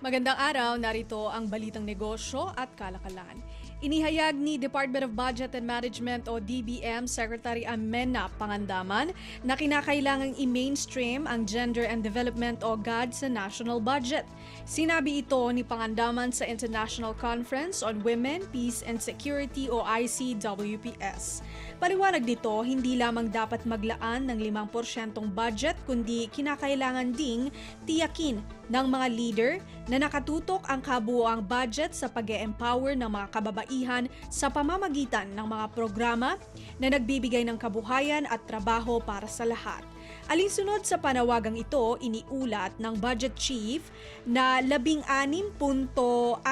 [SPEAKER 22] Magandang araw, narito ang Balitang Negosyo at Kalakalan. Inihayag ni Department of Budget and Management o DBM Secretary Amena Pangandaman na kinakailangang i-mainstream ang Gender and Development o GAD sa national budget. Sinabi ito ni Pangandaman sa International Conference on Women, Peace and Security o ICWPS. Paliwanag dito, hindi lamang dapat maglaan ng 5% budget kundi kinakailangan ding tiyakin ng mga leader na nakatutok ang kabuoang budget sa pag-e-empower ng mga kababaihan sa pamamagitan ng mga programa na nagbibigay ng kabuhayan at trabaho para sa lahat. Alinsunod sa panawagang ito, iniulat ng Budget Chief na 16.68%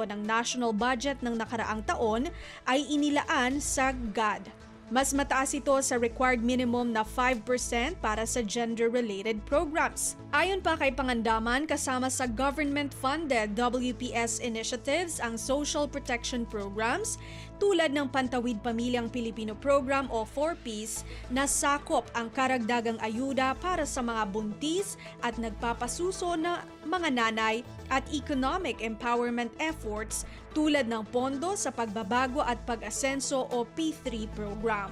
[SPEAKER 22] ng national budget ng nakaraang taon ay inilaan sa GAD. Mas mataas ito sa required minimum na 5% para sa gender-related programs. Ayon pa kay Pangandaman, kasama sa government-funded WPS initiatives ang social protection programs, tulad ng Pantawid Pamilyang Pilipino Program o 4Ps na sakop ang karagdagang ayuda para sa mga buntis at nagpapasuso na mga nanay at economic empowerment efforts tulad ng pondo sa pagbabago at pag-asenso o P3 program.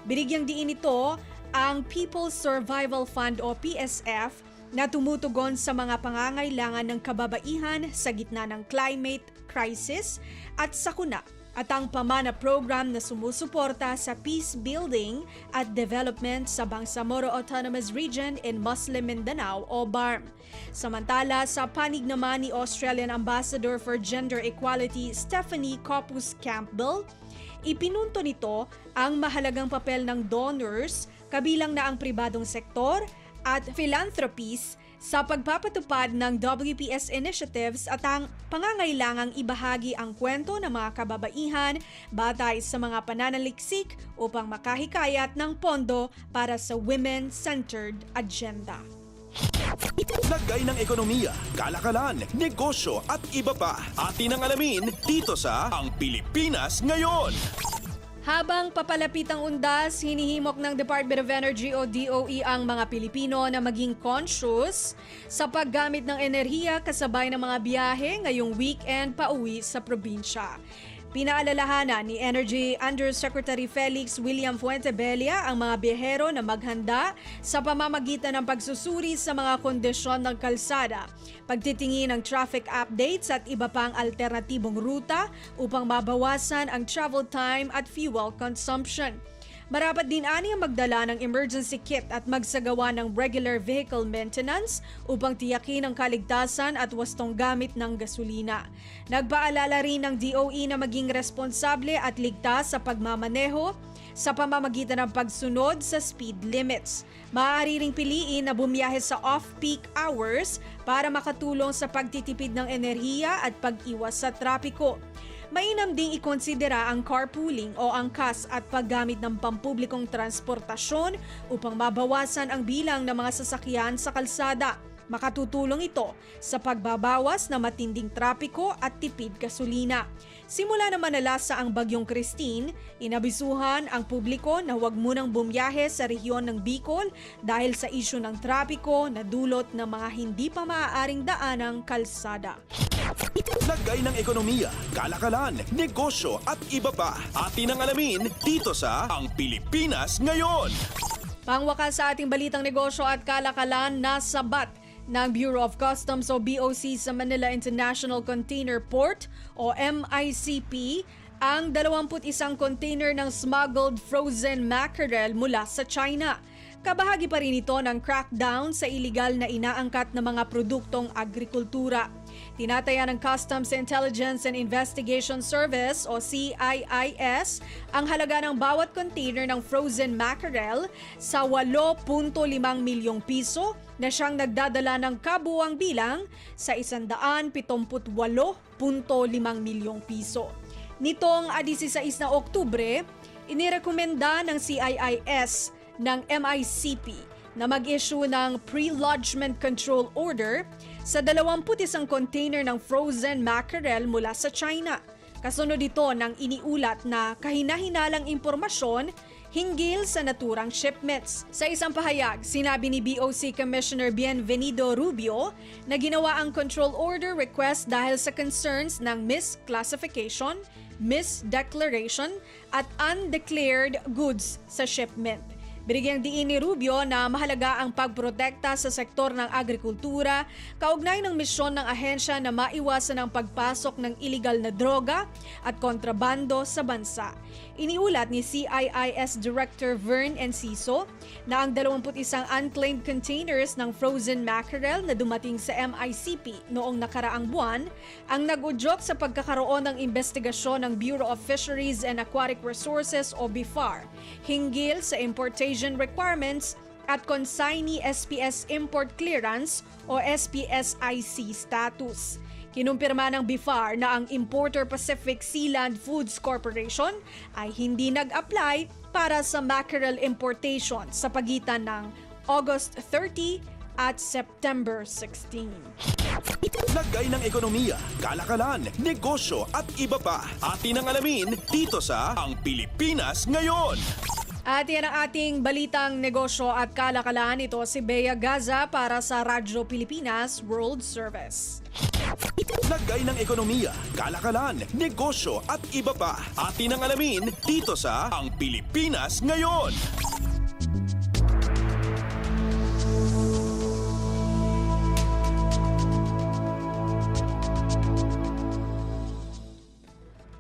[SPEAKER 22] Binigyang diin ito ang People's Survival Fund o PSF na tumutugon sa mga pangangailangan ng kababaihan sa gitna ng climate crisis at sakuna, at ang pamana program na sumusuporta sa peace building at development sa Bangsamoro Autonomous Region in Muslim Mindanao o BARM. Samantala, sa panig naman ni Australian Ambassador for Gender Equality Stephanie Coppus Campbell, ipinunto nito ang mahalagang papel ng donors, kabilang na ang pribadong sektor at philanthropies sa pagpapatupad ng WPS initiatives at ang pangangailangang ibahagi ang kwento ng mga kababaihan batay sa mga pananaliksik upang makahikayat ng pondo para sa women-centered agenda.
[SPEAKER 1] Lagay ng ekonomiya, kalakalan, negosyo at iba pa. Atin ang alamin dito sa Ang Pilipinas Ngayon.
[SPEAKER 22] Habang papalapit ang undas, hinihimok ng Department of Energy o DOE ang mga Pilipino na maging conscious sa paggamit ng enerhiya kasabay ng mga biyahe ngayong weekend pauwi sa probinsya. Pinaalalahanan ni Energy Undersecretary Felix William Fuentebella ang mga biyahero na maghanda sa pamamagitan ng pagsusuri sa mga kondisyon ng kalsada, pagtitingin ng traffic updates at iba pang alternatibong ruta upang mabawasan ang travel time at fuel consumption. Marapat din ani ang magdala ng emergency kit at magsagawa ng regular vehicle maintenance upang tiyakin ang kaligtasan at wastong gamit ng gasolina. Nagpaalala rin ng DOE na maging responsable at ligtas sa pagmamaneho sa pamamagitan ng pagsunod sa speed limits. Maaari ring piliin na bumiyahe sa off-peak hours para makatulong sa pagtitipid ng enerhiya at pag-iwas sa trapiko. Mainam ding ikonsidera ang carpooling o angkas at paggamit ng pampublikong transportasyon upang mabawasan ang bilang ng mga sasakyan sa kalsada. Makatutulong ito sa pagbabawas ng matinding trapiko at tipid gasolina. Simula na manalasa ang Bagyong Christine, inabisuhan ang publiko na huwag munang bumiyahe sa rehiyon ng Bicol dahil sa isyu ng trapiko na dulot ng mga hindi pa maaaring daanang kalsada.
[SPEAKER 1] Lagay ng ekonomiya, kalakalan, negosyo at iba pa. Atin ang alamin dito sa Ang Pilipinas Ngayon.
[SPEAKER 22] Pangwakas sa ating balitang negosyo at kalakalan, nasabat ng Bureau of Customs o BOC sa Manila International Container Port o MICP ang 21 container ng smuggled frozen mackerel mula sa China. Kabahagi pa rin ito ng crackdown sa iligal na inaangkat na mga produktong agrikultura. Tinataya ng Customs Intelligence and Investigation Service o CIIS ang halaga ng bawat container ng frozen mackerel sa 8.5 milyong piso na siyang nagdadala ng kabuuang bilang sa 178.5 milyong piso. Nitong 16 na Oktubre, inirekomenda ng CIIS ng MICP na mag-issue ng pre-lodgement control order sa 21 container ng frozen mackerel mula sa China. Kasunod ito ng iniulat na kahina-hinalang impormasyon hinggil sa naturang shipments. Sa isang pahayag, sinabi ni BOC Commissioner Bienvenido Rubio na ginawa ang control order request dahil sa concerns ng misclassification, misdeclaration at undeclared goods sa shipment. Binigyang diin ni Rubio na mahalaga ang pagprotekta sa sektor ng agrikultura, kaugnay ng misyon ng ahensya na maiwasan ang pagpasok ng iligal na droga at kontrabando sa bansa. Iniulat ni CIIS Director Vern Enciso na ang 21 unclaimed containers ng frozen mackerel na dumating sa MICP noong nakaraang buwan ang nag-udyok sa pagkakaroon ng investigasyon ng Bureau of Fisheries and Aquatic Resources o BIFAR hinggil sa importation requirements at consignee SPS import clearance o SPSIC status. Kinumpirma ng BIFAR na ang Importer Pacific Sealand Foods Corporation ay hindi nag-apply para sa mackerel importation sa pagitan ng August 30 at September 16.
[SPEAKER 1] Lagay ng ekonomiya, kalakalan, negosyo at iba pa. Atin ang alamin dito sa Ang Pilipinas Ngayon.
[SPEAKER 22] At yan ang ating balitang negosyo at kalakalan. Ito si Bea Gaza para sa Radyo Pilipinas World Service.
[SPEAKER 1] Lagay ng ekonomiya, kalakalan, negosyo at iba pa. Atin ang alamin dito sa Ang Pilipinas Ngayon.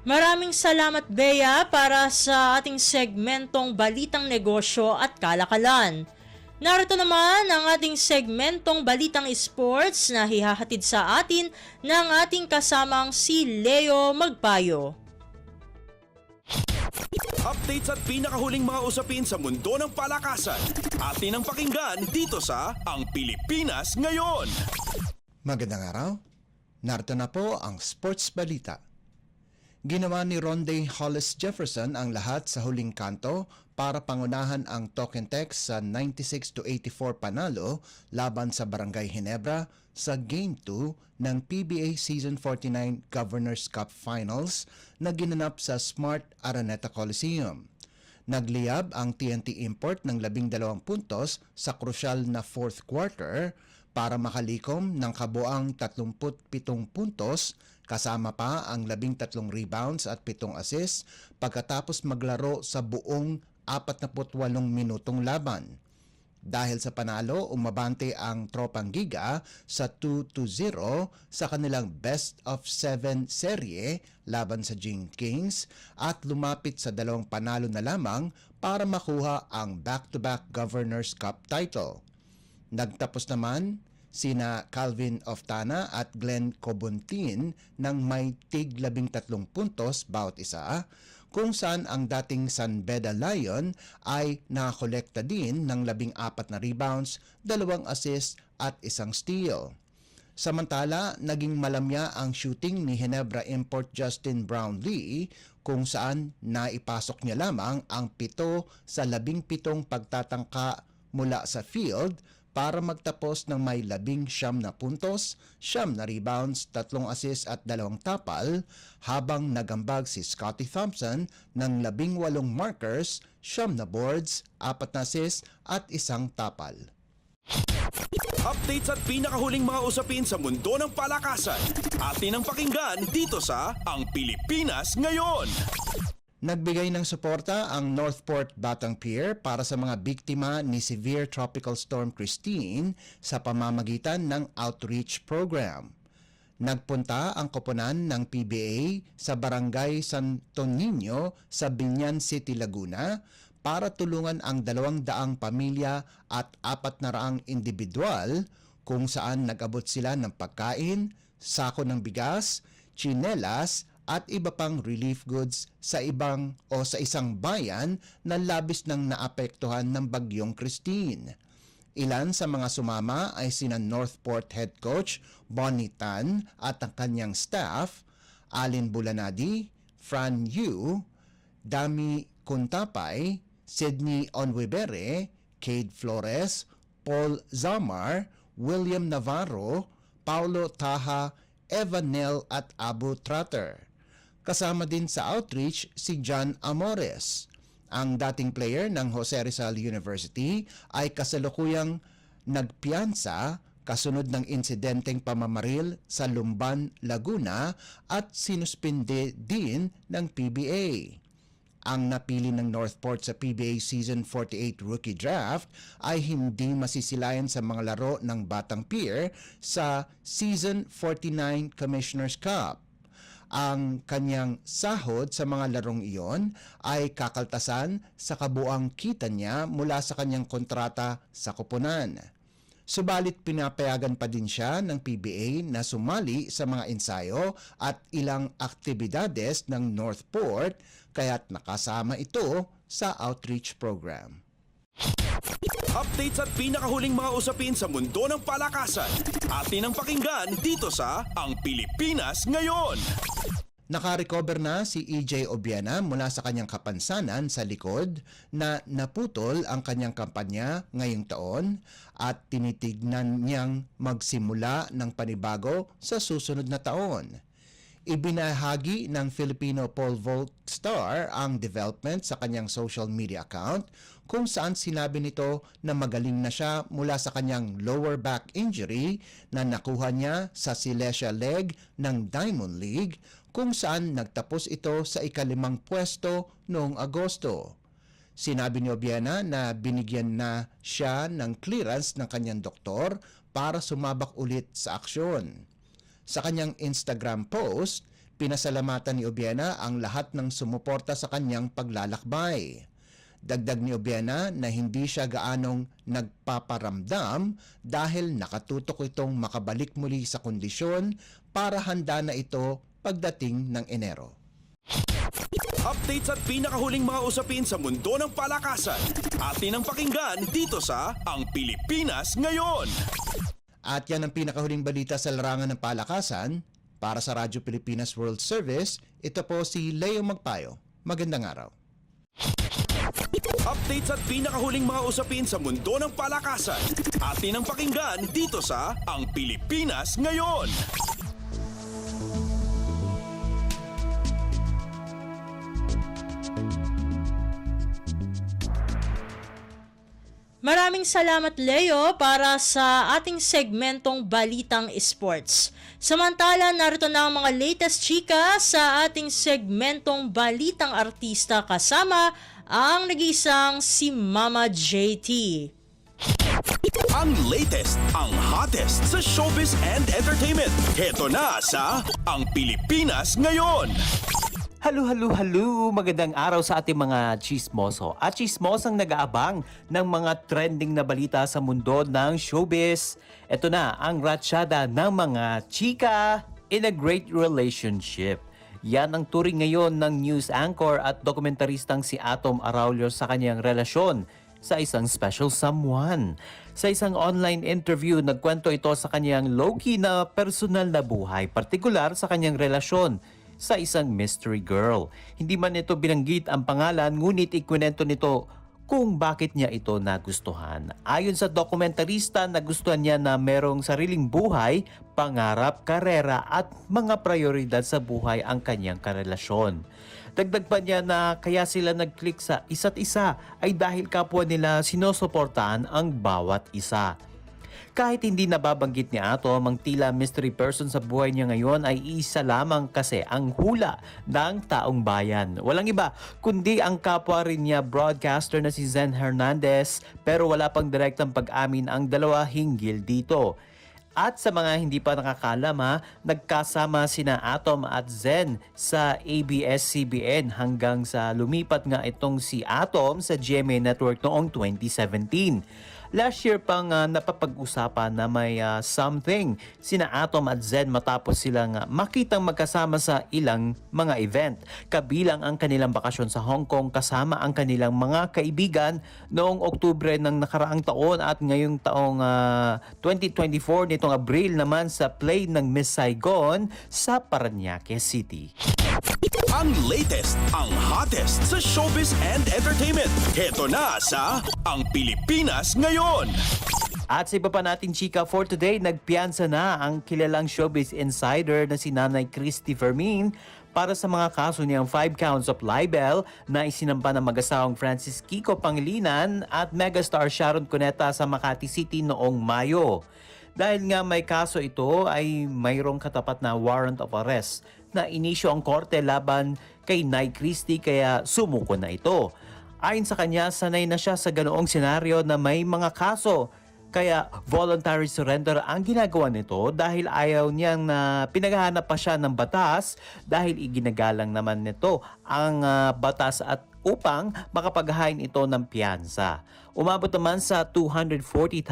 [SPEAKER 2] Maraming salamat, Bea, para sa ating segmentong Balitang Negosyo at Kalakalan. Narito naman ang ating segmentong Balitang Sports na hihahatid sa atin ng ating kasamang si Leo Magpayo.
[SPEAKER 1] Updates at pinakahuling mga usapin sa mundo ng palakasan. Atin ang pakinggan dito sa Ang Pilipinas Ngayon.
[SPEAKER 3] Magandang araw. Narito na po ang Sports Balita. Ginawa ni Ronde Hollis Jefferson ang lahat sa huling kanto para pangunahan ang Token Tex sa 96-84 panalo laban sa Barangay Ginebra sa Game 2 ng PBA Season 49 Governors Cup Finals na ginanap sa Smart Araneta Coliseum. Nagliyab ang TNT Import ng 12 puntos sa krusyal na fourth quarter para makalikom ng kabuang 37 puntos kasama pa ang 13 rebounds at 7 assists pagkatapos maglaro sa buong 48 minutong laban. Dahil sa panalo, umabante ang Tropang Giga sa 2-0 sa kanilang best of 7 serye laban sa Jing Kings at lumapit sa 2 panalo na lamang para makuha ang back-to-back Governors Cup title. Nagtapos naman sina Calvin Oftana at Glenn Cobontin ng may tig 13 puntos bawat isa, kung saan ang dating San Beda Lion ay nakakolekta din ng 14 na rebounds, 2 assists at 1 steal. Samantala, naging malamya ang shooting ni Ginebra Import Justin Brownlee kung saan naipasok niya lamang ang 7 sa 17 pagtatangka mula sa field para magtapos ng may 19 na puntos, 9 na rebounds, 3 assists at 2 tapal, habang nagambag si Scottie Thompson ng 18 markers, 9 na boards, 4 na assists at 1 tapal.
[SPEAKER 1] Updates at pinakahuling mga usapin sa mundo ng palakasan. Atin ang pakinggan dito sa Ang Pilipinas Ngayon.
[SPEAKER 3] Nagbigay ng suporta ang Northport Batang Pier para sa mga biktima ni Severe Tropical Storm Christine sa pamamagitan ng outreach program. Nagpunta ang koponan ng PBA sa Barangay Santo Niño sa Binyan City, Laguna para tulungan ang 200 pamilya at 400 individual kung saan nag-abot sila ng pagkain, sako ng bigas, tsinelas at iba pang relief goods sa isang bayan na labis nang naapektuhan ng bagyong Christine. Ilan sa mga sumama ay sina Northport Head Coach Bonnie Tan at ang kanyang staff, Alin Bulanadi, Fran Yu, Dami Kuntapay, Sydney Onwebere, Cade Flores, Paul Zamar, William Navarro, Paulo Taha, Eva Nel at Abu Trotter. Kasama din sa outreach si John Amores. Ang dating player ng Jose Rizal University ay kasalukuyang nagpiyansa kasunod ng insidenteng pamamaril sa Lumban, Laguna at sinuspinde din ng PBA. Ang napili ng Northport sa PBA Season 48 Rookie Draft ay hindi masisilayan sa mga laro ng Batang Pier sa Season 49 Commissioner's Cup. Ang kanyang sahod sa mga larong iyon ay kakaltasan sa kabuang kita niya mula sa kanyang kontrata sa koponan. Subalit pinapayagan pa din siya ng PBA na sumali sa mga ensayo at ilang aktibidades ng Northport kaya't nakasama ito sa outreach program.
[SPEAKER 1] Updates at pinakahuling mga usapin sa mundo ng palakasan. Atin ang pakinggan dito sa Ang Pilipinas Ngayon.
[SPEAKER 3] Nakarecover na si EJ Obiena mula sa kanyang kapansanan sa likod na naputol ang kanyang kampanya ngayong taon at tinitignan niyang magsimula ng panibago sa susunod na taon. Ibinahagi ng Filipino pole vault star ang development sa kanyang social media account kung saan sinabi nito na magaling na siya mula sa kanyang lower back injury na nakuha niya sa Silesia leg ng Diamond League kung saan nagtapos ito sa ika-5 pwesto noong Agosto. Sinabi ni Obiena na binigyan na siya ng clearance ng kanyang doktor para sumabak ulit sa aksyon. Sa kanyang Instagram post, pinasalamatan ni Obiena ang lahat ng sumuporta sa kanyang paglalakbay. Dagdag ni Obiena na hindi siya gaanong nagpaparamdam dahil nakatutok itong makabalik muli sa kondisyon para handa na ito pagdating ng Enero.
[SPEAKER 1] Updates at pinakahuling mga usapin sa mundo ng palakasan. Atin ang pakinggan dito sa Ang Pilipinas Ngayon.
[SPEAKER 3] At yan ang pinakahuling balita sa larangan ng palakasan. Para sa Radyo Pilipinas World Service, ito po si Leo Magpayo. Magandang araw.
[SPEAKER 1] Updates at pinakahuling mga usapin sa mundo ng palakasan. Atin ang pakinggan dito sa Ang Pilipinas Ngayon.
[SPEAKER 2] Maraming salamat, Leo, para sa ating segmentong Balitang Sports. Samantala, narito na ang mga latest chika sa ating segmentong Balitang Artista kasama ang nag-iisang si Mama JT.
[SPEAKER 1] Ang latest, ang hottest sa showbiz and entertainment. Heto na sa Ang Pilipinas Ngayon.
[SPEAKER 4] Halo, magandang araw sa ating mga chismoso at chismosang nag-aabang ng mga trending na balita sa mundo ng showbiz. Ito na ang ratsyada ng mga chika in a great relationship. Yan ang turing ngayon ng news anchor at dokumentaristang si Atom Araulio sa kanyang relasyon sa isang special someone. Sa isang online interview, nagkwento ito sa kanyang low-key na personal na buhay, partikular sa kanyang relasyon sa isang mystery girl. Hindi man ito binanggit ang pangalan, ngunit ikwento nito kung bakit niya ito nagustuhan. Ayon sa dokumentarista, nagustuhan niya na merong sariling buhay, pangarap, karera at mga prioridad sa buhay ang kanyang karelasyon. Dagdag pa niya na kaya sila nag-click sa isa't isa ay dahil kapwa nila sinusuportahan ang bawat isa. Kahit hindi nababanggit ni Atom, ang tila mystery person sa buhay niya ngayon ay isa lamang kasi ang hula ng taong bayan. Walang iba kundi ang kapwa rin niya broadcaster na si Zen Hernandez, pero wala pang direktang pag-amin ang dalawa hinggil dito. At sa mga hindi pa nakakalam, nagkasama sina Atom at Zen sa ABS-CBN hanggang sa lumipat nga itong si Atom sa GMA Network noong 2017. Last year pang napapag-usapan na may something sina Atom at Zen matapos silang makitang magkasama sa ilang mga event. Kabilang ang kanilang bakasyon sa Hong Kong kasama ang kanilang mga kaibigan noong Oktubre ng nakaraang taon at ngayong taong 2024 nitong Abril naman sa play ng Miss Saigon sa Parañaque City.
[SPEAKER 1] Ang latest, ang hottest sa showbiz and entertainment. Heto na sa Ang Pilipinas Ngayon.
[SPEAKER 4] At sa iba pa nating chika for today, nagpiyansa na ang kilalang showbiz insider na si Nanay Christy Fermin para sa mga kaso niyang 5 counts of libel na isinampa ng mag-asawang Francis Kiko Pangilinan at megastar Sharon Cuneta sa Makati City noong Mayo. Dahil nga may kaso ito ay mayroong katapat na warrant of arrest na inisyo ang korte laban kay Nay Christy kaya sumuko na ito. Ayon sa kanya, sanay na siya sa ganoong senaryo na may mga kaso. Kaya voluntary surrender ang ginagawa nito dahil ayaw niyang na pinaghahanap pa siya ng batas dahil iginagalang naman nito ang batas at upang makapaghain ito ng piyansa. Umabot naman sa 240,000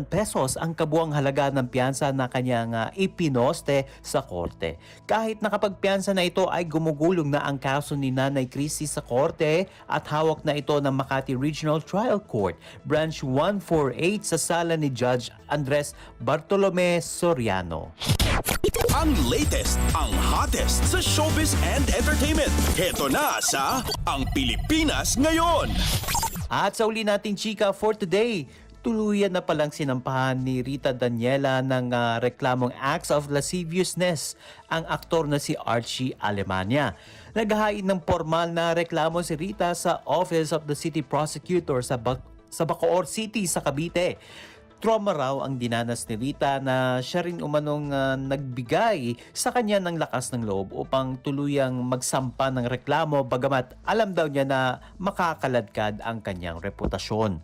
[SPEAKER 4] pesos ang kabuang halaga ng piyansa na kanyang ipinoste sa korte. Kahit nakapagpiyansa na ito ay gumugulong na ang kaso ni Nanay Christy sa korte at hawak na ito ng Makati Regional Trial Court, Branch 148 sa sala ni Judge Andres Bartolome Soriano.
[SPEAKER 1] Ang latest, ang hottest sa showbiz and entertainment. Heto na sa Ang Pilipinas Ngayon.
[SPEAKER 4] At sa uli nating chika for today, tuluyan na palang sinampahan ni Rita Daniela ng reklamong acts of lasciviousness ang aktor na si Archie Alemania. Naghahain ng formal na reklamo si Rita sa Office of the City Prosecutor sa Bacoor City sa Cavite. Trauma raw ang dinanas ni Rita na siya rin umanong nagbigay sa kanya ng lakas ng loob upang tuluyang magsampa ng reklamo bagamat alam daw niya na makakaladkad ang kanyang reputasyon.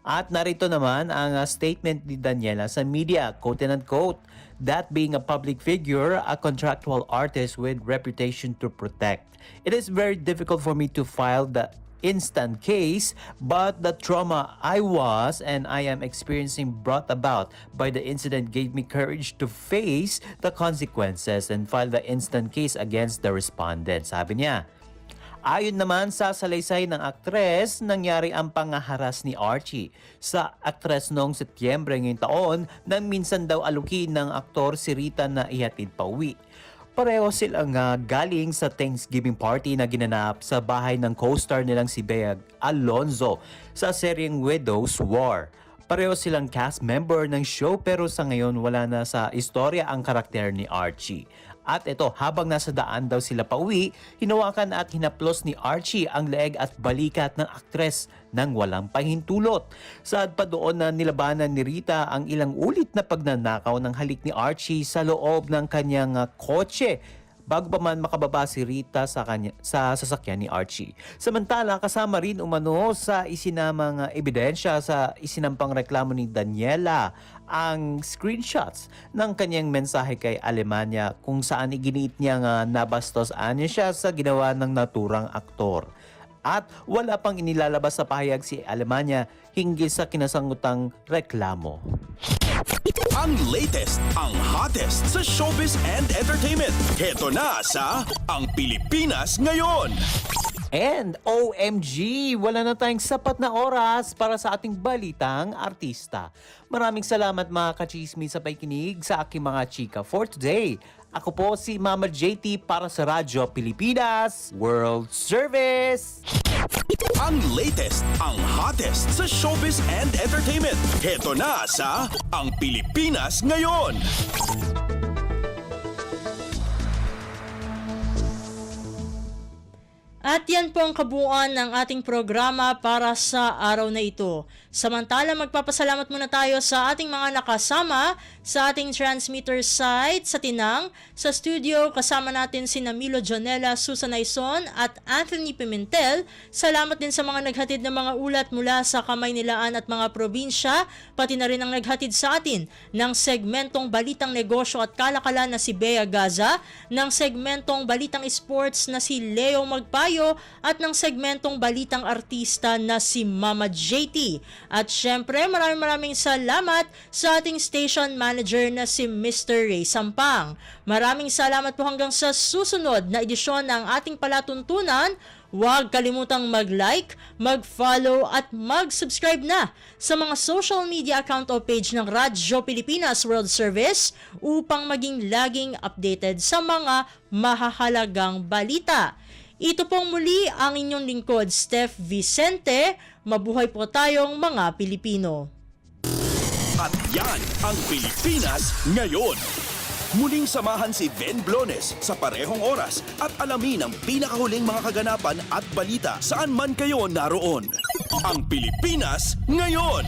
[SPEAKER 4] At narito naman ang statement ni Daniela sa media, quote and unquote, that being a public figure, a contractual artist with reputation to protect, it is very difficult for me to file the instant case, but the trauma I was and I am experiencing brought about by the incident gave me courage to face the consequences and file the instant case against the respondent, sabi niya. Ayon naman sa salaysay ng aktres, nangyari ang pangaharas ni Archie sa aktres noong Setyembre ngayong taon nang minsan daw alukin ng aktor si Rita na ihatid pa uwi. Pareho silang galing sa Thanksgiving party na ginanap sa bahay ng co-star nilang si Bea Alonzo sa seryeng Widow's War. Pareho silang cast member ng show pero sa ngayon wala na sa istorya ang karakter ni Archie. At ito, habang nasa daan daw sila pauwi, hinawakan at hinaplos ni Archie ang leeg at balikat ng aktres nang walang pahintulot. Saad pa doon na nilabanan ni Rita ang ilang ulit na pagnanakaw ng halik ni Archie sa loob ng kanyang kotse bago pa man makababa si Rita sa sasakyan ni Archie. Samantala, kasama rin umano sa isinamang ebidensya sa isinampang reklamo ni Daniela ang screenshots ng kanyang mensahe kay Alemania kung saan iginiit niyang nabastos niya siya sa ginawa ng naturang aktor. At wala pang inilalabas sa pahayag si Alemania hinggil sa kinasangutang reklamo.
[SPEAKER 1] Ang latest, ang hottest sa showbiz and entertainment. Heto na sa Ang Pilipinas Ngayon.
[SPEAKER 4] And OMG, wala na tayong sapat na oras para sa ating balitang artista. Maraming salamat mga kachismis sa pakikinig sa aking mga chika for today. Ako po si Mama JT para sa Radyo Pilipinas World Service.
[SPEAKER 1] Ang latest, ang hottest sa showbiz and entertainment. Heto na sa Ang Pilipinas Ngayon.
[SPEAKER 2] At yan po ang kabuuan ng ating programa para sa araw na ito. Samantala, magpapasalamat muna tayo sa ating mga nakasama sa ating transmitter site sa Tinang. Sa studio, kasama natin si Milo Jonella, Susan Aison at Anthony Pimentel. Salamat din sa mga naghatid ng mga ulat mula sa Kamaynilaan at mga probinsya, pati na rin ang naghatid sa atin ng segmentong Balitang Negosyo at Kalakalan na si Bea Gaza, ng segmentong Balitang Sports na si Leo Magpayo, at ng segmentong Balitang Artista na si Mama JT. At syempre, maraming salamat sa ating station manager na si Mr. Ray Sampang. Maraming salamat po hanggang sa susunod na edisyon ng ating palatuntunan. Huwag kalimutang mag-like, mag-follow at mag-subscribe na sa mga social media account o page ng Radyo Pilipinas World Service upang maging laging updated sa mga mahahalagang balita. Ito pong muli ang inyong lingkod, Steph Vicente. Mabuhay po tayong mga Pilipino.
[SPEAKER 1] At yan ang Pilipinas Ngayon. Muling samahan si Ben Blones sa parehong oras at alamin ang pinakahuling mga kaganapan at balita saan man kayo naroon. Ang Pilipinas Ngayon.